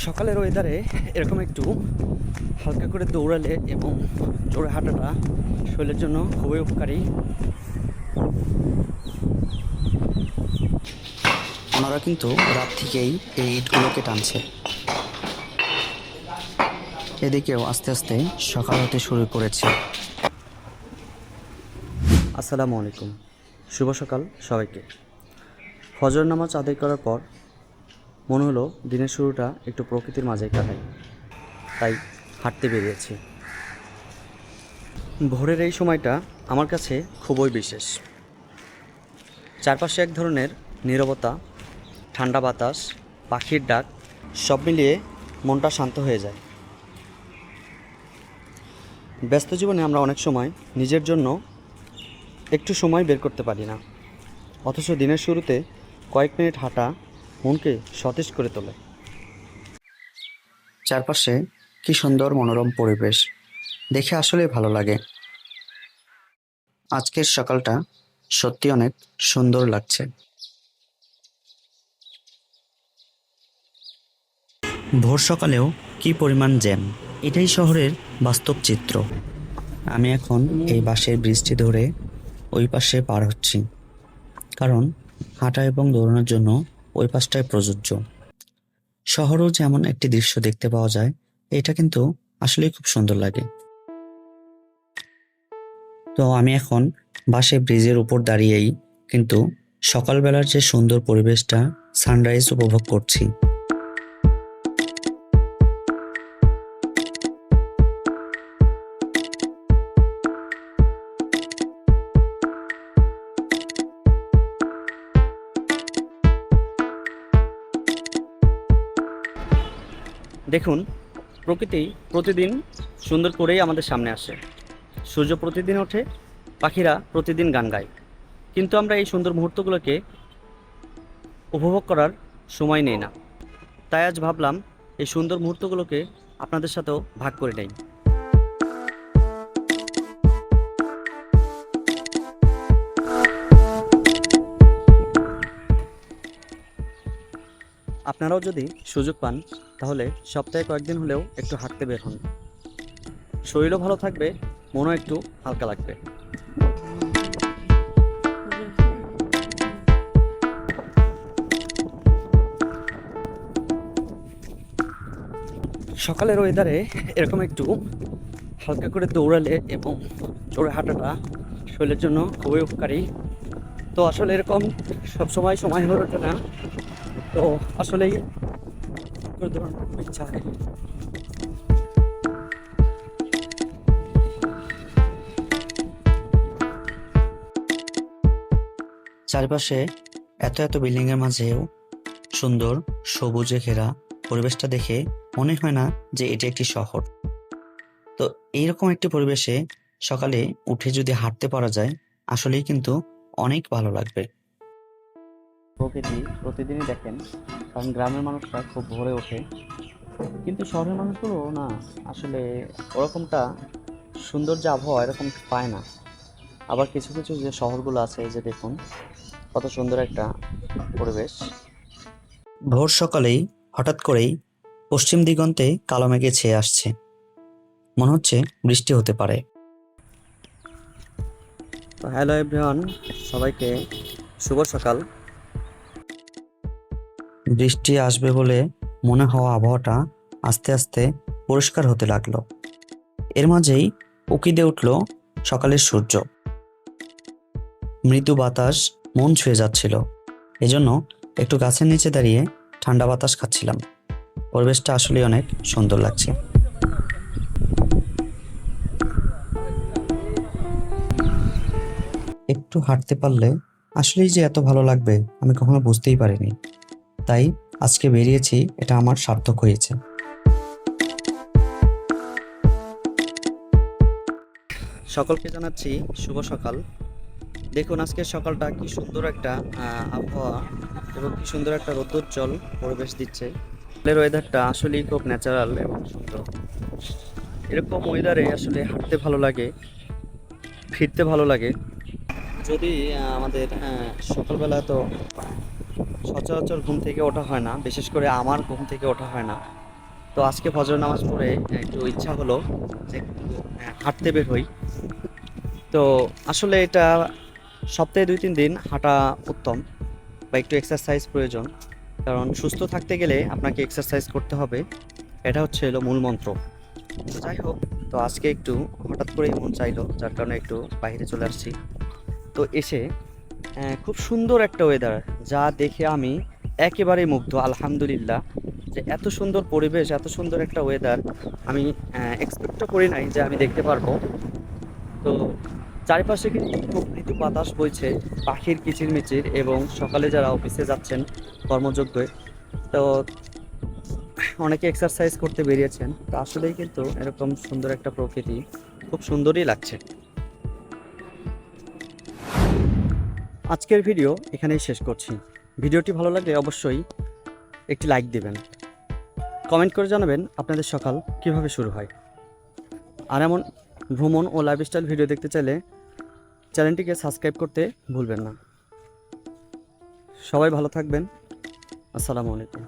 সকালের ওয়েদারে এরকম একটু হালকা করে দৌড়ালে এবং জোরে হাঁটাটা শরীরের জন্য খুবই উপকারী। ওনারা কিন্তু রাত থেকেই এই ইটগুলোকে টানছে। এদিকেও আস্তে আস্তে সকাল হতে শুরু করেছে। আসসালামু আলাইকুম, শুভ সকাল সবাইকে। ফজর নামাজ আদায় করার পর মনে হলো দিনের শুরুটা একটু প্রকৃতির মাঝে কাটাই, তাই হাঁটতে বেরিয়েছি। ভোরের এই সময়টা আমার কাছে খুবই বিশেষ। চারপাশে এক ধরনের নীরবতা, ঠান্ডা বাতাস, পাখির ডাক, সব মিলিয়ে মনটা শান্ত হয়ে যায়। ব্যস্ত জীবনে আমরা অনেক সময় নিজের জন্য একটু সময় বের করতে পারি না, অথচ দিনের শুরুতে কয়েক মিনিট হাঁটা মনকে সতেজ করে তোলে। চারপাশে কি সুন্দর মনোরম পরিবেশ, দেখে আসলেই ভালো লাগে। আজকের সকালটা সত্যি অনেক সুন্দর লাগছে। ভোর সকালেও কি পরিমাণ জ্যাম, এটাই শহরের বাস্তব চিত্র। আমি এখন এই বাঁশের ব্রিজটি ধরে ওই পাশে পার হচ্ছি, কারণ হাঁটা এবং দৌড়ানোর জন্য ওই পাশটাই প্রযোজ্য। শহরেও যেমন একটি দৃশ্য দেখতে পাওয়া যায়, এটা কিন্তু আসলেই খুব সুন্দর লাগে। তো আমি এখন বাঁশের ব্রিজের উপর দাঁড়িয়েই কিন্তু সকালবেলার যে সুন্দর পরিবেশটা, সানরাইজ উপভোগ করছি। দেখুন, প্রকৃতি প্রতিদিন সুন্দর করেই আমাদের সামনে আসে। সূর্য প্রতিদিন ওঠে, পাখিরা প্রতিদিন গান গায়, কিন্তু আমরা এই সুন্দর মুহূর্তগুলোকে উপভোগ করার সময় নেই না। তাই আজ ভাবলাম এই সুন্দর মুহূর্তগুলোকে আপনাদের সাথেও ভাগ করে নেই। আপনারাও যদি সুযোগ পান তাহলে সপ্তাহে কয়েকদিন হলেও একটু হাঁটতে বের হন। শরীরও ভালো থাকবে, মনও একটু হালকা লাগবে। সকালের ওয়েদারে এরকম একটু হালকা করে দৌড়ালে এবং জোরে হাঁটাটা শরীরের জন্য খুবই উপকারী। তো আসলে এরকম সবসময় সময় হয়ে ওঠে না, তো আসলেই দৌড়ানোর খুব ইচ্ছা হয়। চারপাশে এত এত বিল্ডিং এর মাঝেও সুন্দর সবুজে ঘেরা পরিবেশটা দেখে মনে হয় না যে এটা একটি শহর। তো এইরকম একটি পরিবেশে সকালে উঠে যদি হাঁটতে পারা যায়, আসলেই কিন্তু অনেক ভালো লাগবে। প্রকৃতি প্রতিদিনই দেখেন, কারণ গ্রামের মানুষরা খুব ভোরে ওঠে, কিন্তু শহরের মানুষগুলো না আসলে ওরকমটা সুন্দর যে আবহাওয়া এরকম পায় না। আবার কিছু কিছু যে শহরগুলো আছে, এই যে দেখুন কত সুন্দর একটা পরিবেশ। ভোর সকালেই হঠাৎ করেই পশ্চিম দিগন্তে কালো মেঘে ছেয়ে আসছে, মনে হচ্ছে বৃষ্টি হতে পারে। তো হ্যালো এভরিওয়ান, সবাইকে শুভ সকাল। বৃষ্টি আসবে বলে মনে হওয়া আবহাওয়াটা আস্তে আস্তে পরিষ্কার হতে লাগলো। এর মাঝেই উকি দিয়ে উঠল সকালের সূর্য। মৃদু বাতাস মন ছুঁয়ে যাচ্ছিল, এজন্য একটু গাছের নিচে দাঁড়িয়ে ঠান্ডা বাতাস খাচ্ছিলাম। পরিবেশটা আসলে অনেক সুন্দর লাগছে। একটু হাঁটতে পারলে আসলেই যে এত ভালো লাগবে আমি কখনো বুঝতেই পারিনি, তাই আজকে বেরিয়েছি, এটা আমার সার্থক হয়েছে। সকলকে জানাচ্ছি শুভ সকাল। দেখুন আজকের সকালটা কি সুন্দর একটা আবহাওয়া এবং কি সুন্দর একটা রৌদ্রোজ্জ্বল পরিবেশ দিচ্ছে। ওয়েদারটা আসলেই খুব ন্যাচারাল এবং সুন্দর। এরকম ওয়েদারে আসলে হাঁটতে ভালো লাগে, ফিরতে ভালো লাগে। যদি আমাদের সকালবেলা তো সচরাচর ঘুম থেকে ওঠা হয় না, বিশেষ করে আমার ঘুম থেকে ওঠা হয় না, তো আজকে ফজর নামাজ পড়ে একটু ইচ্ছা হলো যে একটু হাঁটতে বের হই। তো আসলে এটা সপ্তাহে ২-৩ দিন হাঁটা উত্তম বা একটু এক্সারসাইজ প্রয়োজন। কারণ সুস্থ থাকতে গেলে আপনাকে এক্সারসাইজ করতে হবে। এটা হলো মূল মন্ত্র। তো যাই হোক, তো আজকে একটু হঠাৎ করেই মন চাইলো, যার কারণে একটু বাইরে চলে আসছি। তো এসে খুব সুন্দর একটা ওয়েদার, যা দেখে আমি একেবারেই মুগ্ধ। আলহামদুলিল্লাহ, যে এত সুন্দর পরিবেশ, এত সুন্দর একটা ওয়েদার আমি এক্সপেক্টও করি নাই যে আমি দেখতে পারবো। তো চারিপাশে কিন্তু খুব মৃদু বাতাস বইছে, পাখির কিচিরমিচির, এবং সকালে যারা অফিসে যাচ্ছেন কর্মযোগ্য, তো অনেকে এক্সারসাইজ করতে বেরিয়েছেন। তো আসলেই কিন্তু এরকম সুন্দর একটা প্রকৃতি খুব সুন্দরই লাগছে। আজকের ভিডিও এখানেই শেষ করছি। ভিডিওটি ভালো লাগলে অবশ্যই একটি লাইক দিবেন, কমেন্ট করে জানাবেন আপনাদের সকাল কিভাবে শুরু হয়। আর এমন ভ্রমণ ও লাইফস্টাইল ভিডিও দেখতে চাইলে চ্যানেলটিকে সাবস্ক্রাইব করতে ভুলবেন না। সবাই ভালো থাকবেন। আসসালামু আলাইকুম।